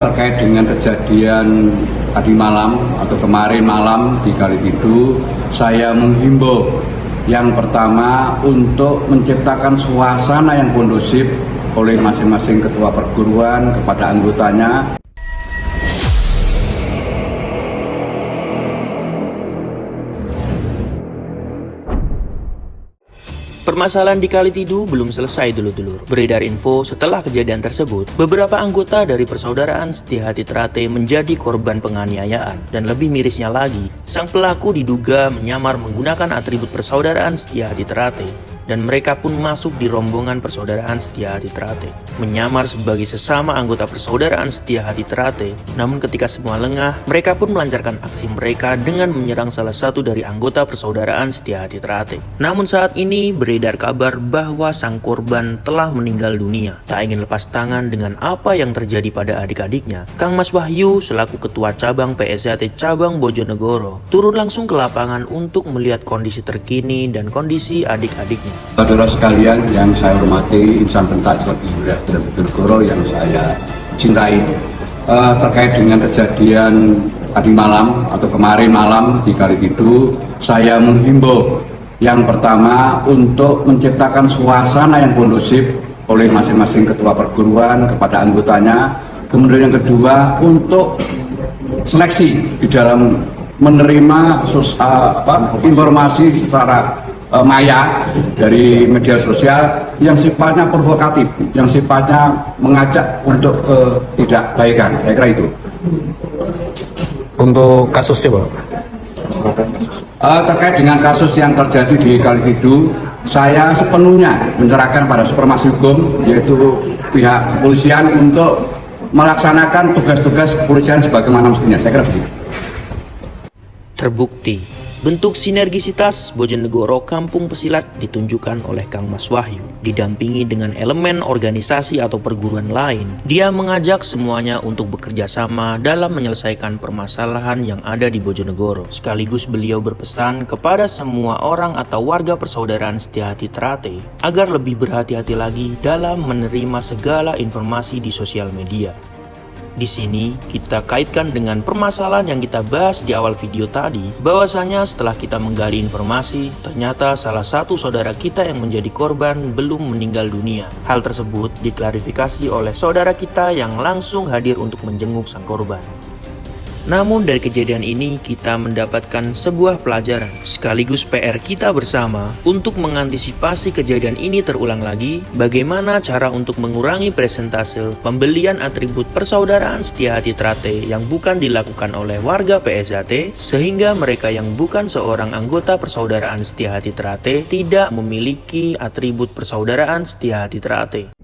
Terkait dengan kejadian tadi malam atau kemarin malam di Kalitidu, saya menghimbau yang pertama untuk menciptakan suasana yang kondusif oleh masing-masing ketua perguruan kepada anggotanya. Permasalahan di Kalitidu belum selesai dulur-dulur. Beredar info setelah kejadian tersebut, beberapa anggota dari persaudaraan Setiahati Trate menjadi korban penganiayaan. Dan lebih mirisnya lagi, sang pelaku diduga menyamar menggunakan atribut persaudaraan Setiahati Trate. Dan mereka pun masuk di rombongan persaudaraan Setiahati Trate, menyamar sebagai sesama anggota persaudaraan Setiahati Trate. Namun ketika semua lengah, mereka pun melancarkan aksi mereka dengan menyerang salah satu dari anggota persaudaraan Setiahati Trate. Namun saat ini beredar kabar bahwa sang korban telah meninggal dunia. Tak ingin lepas tangan dengan apa yang terjadi pada adik-adiknya, Kang Mas Wahyu selaku ketua cabang PSAT cabang Bojonegoro turun langsung ke lapangan untuk melihat kondisi terkini dan kondisi adik-adiknya. Saudara sekalian yang saya hormati, insan pentas terlebih wilayah Bojonegoro yang saya cintai, terkait dengan kejadian tadi malam atau kemarin malam di Kalitidu, saya menghimbau yang pertama untuk menciptakan suasana yang kondusif oleh masing-masing ketua perguruan kepada anggotanya. Kemudian yang kedua, untuk seleksi di dalam menerima informasi secara maya dari media sosial yang sifatnya provokatif, yang sifatnya mengajak untuk ketidakbaikan. Saya kira itu. Untuk kasusnya, Pak? Terkait dengan kasus yang terjadi di Kalitidu, saya sepenuhnya menyerahkan pada supremasi hukum, yaitu pihak kepolisian untuk melaksanakan tugas-tugas kepolisian sebagaimana mestinya. Saya kira begitu. Terbukti, bentuk sinergisitas Bojonegoro Kampung Pesilat ditunjukkan oleh Kang Mas Wahyu, didampingi dengan elemen organisasi atau perguruan lain. Dia mengajak semuanya untuk bekerja sama dalam menyelesaikan permasalahan yang ada di Bojonegoro. Sekaligus beliau berpesan kepada semua orang atau warga persaudaraan Setiahati Trate agar lebih berhati-hati lagi dalam menerima segala informasi di sosial media. Di sini kita kaitkan dengan permasalahan yang kita bahas di awal video tadi, bahwasanya setelah kita menggali informasi, ternyata salah satu saudara kita yang menjadi korban belum meninggal dunia. Hal tersebut diklarifikasi oleh saudara kita yang langsung hadir untuk menjenguk sang korban. Namun dari kejadian ini kita mendapatkan sebuah pelajaran sekaligus PR kita bersama untuk mengantisipasi kejadian ini terulang lagi. Bagaimana cara untuk mengurangi persentase pembelian atribut persaudaraan Setiahati Trate yang bukan dilakukan oleh warga PSAT, sehingga mereka yang bukan seorang anggota persaudaraan Setiahati Trate tidak memiliki atribut persaudaraan Setiahati Trate.